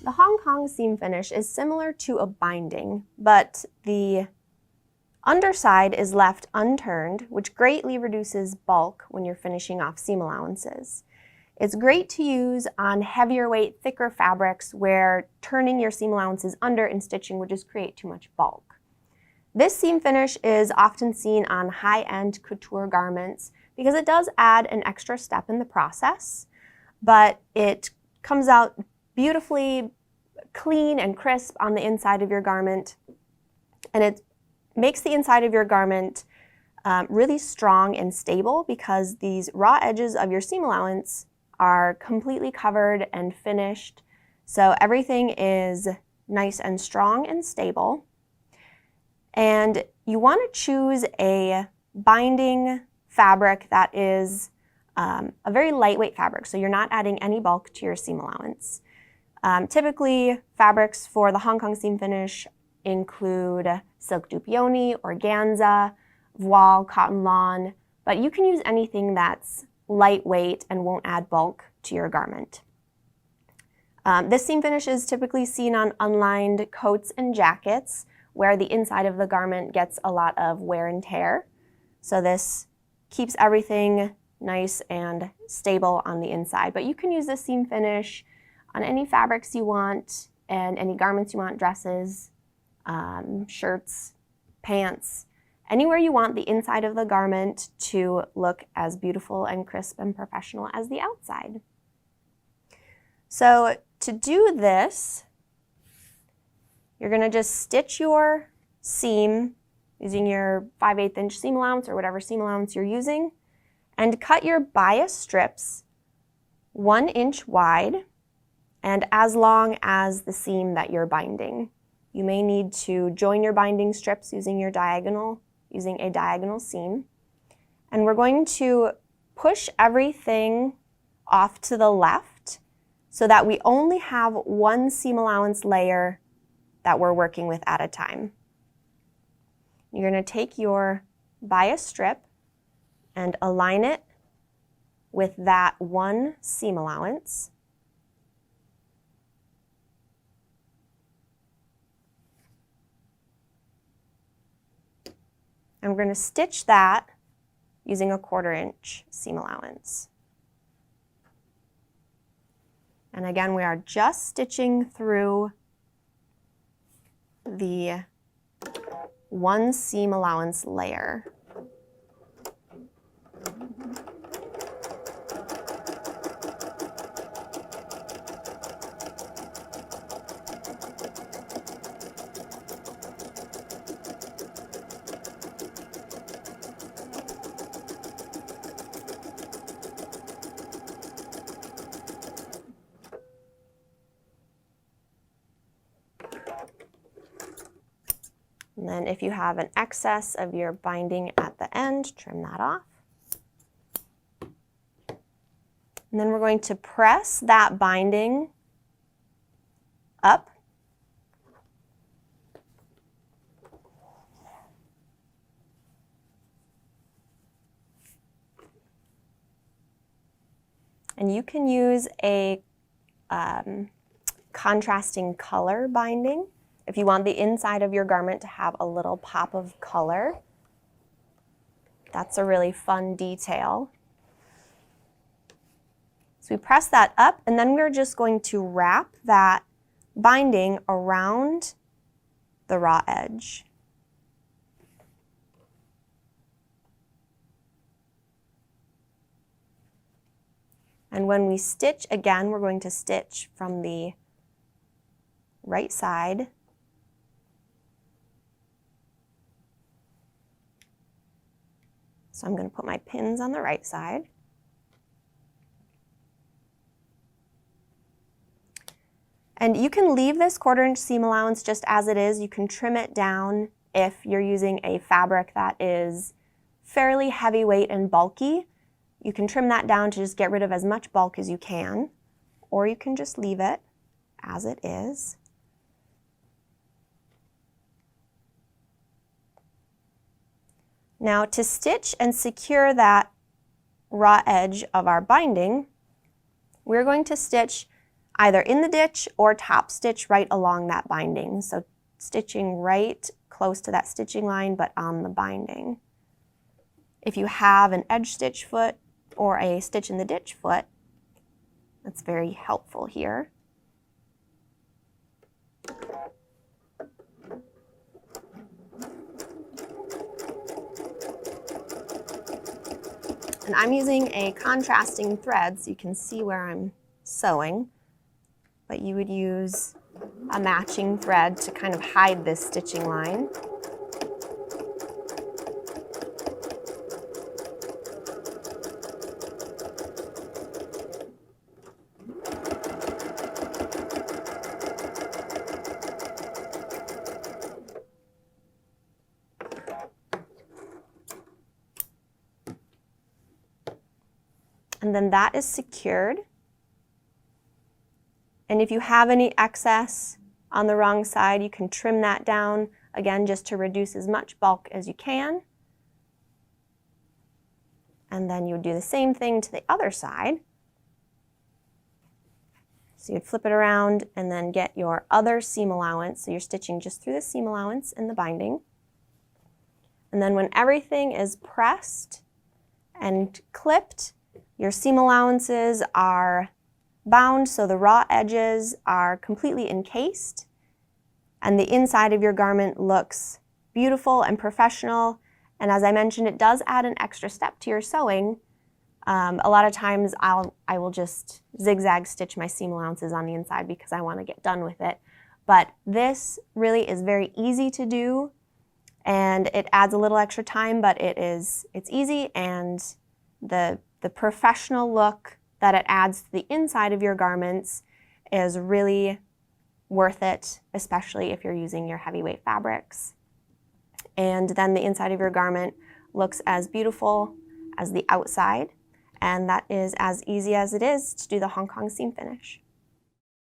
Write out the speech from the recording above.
The Hong Kong seam finish is similar to a binding, but the underside is left unturned, which greatly reduces bulk when you're finishing off seam allowances. It's great to use on heavier weight, thicker fabrics where turning your seam allowances under and stitching would just create too much bulk. This seam finish is often seen on high-end couture garments because it does add an extra step in the process, but it comes out beautifully clean and crisp on the inside of your garment, and it makes the inside of your garment really strong and stable because these raw edges of your seam allowance are completely covered and finished, so everything is nice and strong and stable. And you want to choose a binding fabric that is a very lightweight fabric, so you're not adding any bulk to your seam allowance. Typically, fabrics for the Hong Kong seam finish include silk dupioni, organza, voile, cotton lawn, but you can use anything that's lightweight and won't add bulk to your garment. This seam finish is typically seen on unlined coats and jackets where the inside of the garment gets a lot of wear and tear. So this keeps everything nice and stable on the inside. But you can use this seam finish on any fabrics you want and any garments you want, dresses, shirts, pants, anywhere you want the inside of the garment to look as beautiful and crisp and professional as the outside. So to do this, you're going to just stitch your seam using your 5/8 inch seam allowance or whatever seam allowance you're using, and cut your bias strips 1 inch wide and as long as the seam that you're binding. You may need to join your binding strips using a diagonal seam. And we're going to push everything off to the left so that we only have one seam allowance layer that we're working with at a time. You're going to take your bias strip and align it with that one seam allowance. And we're going to stitch that using a 1/4 inch seam allowance. And again, we are just stitching through the one seam allowance layer. And then if you have an excess of your binding at the end, trim that off. And then we're going to press that binding up. And you can use a contrasting color binding if you want the inside of your garment to have a little pop of color. That's a really fun detail. So we press that up, and then we're just going to wrap that binding around the raw edge. And when we stitch again, we're going to stitch from the right side. So I'm going to put my pins on the right side. And you can leave this 1/4 inch seam allowance just as it is. You can trim it down if you're using a fabric that is fairly heavyweight and bulky. You can trim that down to just get rid of as much bulk as you can, or you can just leave it as it is. Now to stitch and secure that raw edge of our binding, we're going to stitch either in the ditch or top stitch right along that binding. So stitching right close to that stitching line, but on the binding. If you have an edge stitch foot or a stitch in the ditch foot, that's very helpful here. And I'm using a contrasting thread so you can see where I'm sewing, but you would use a matching thread to kind of hide this stitching line. And then that is secured. And if you have any excess on the wrong side, you can trim that down, again, just to reduce as much bulk as you can. And then you would do the same thing to the other side. So you'd flip it around and then get your other seam allowance. So you're stitching just through the seam allowance in the binding. And then when everything is pressed and clipped, your seam allowances are bound, so the raw edges are completely encased, and the inside of your garment looks beautiful and professional. And as I mentioned, it does add an extra step to your sewing. A lot of times I will just zigzag stitch my seam allowances on the inside because I want to get done with it. But this really is very easy to do, and it adds a little extra time, but it's easy, and the professional look that it adds to the inside of your garments is really worth it, especially if you're using your heavyweight fabrics. And then the inside of your garment looks as beautiful as the outside, and that is as easy as it is to do the Hong Kong seam finish.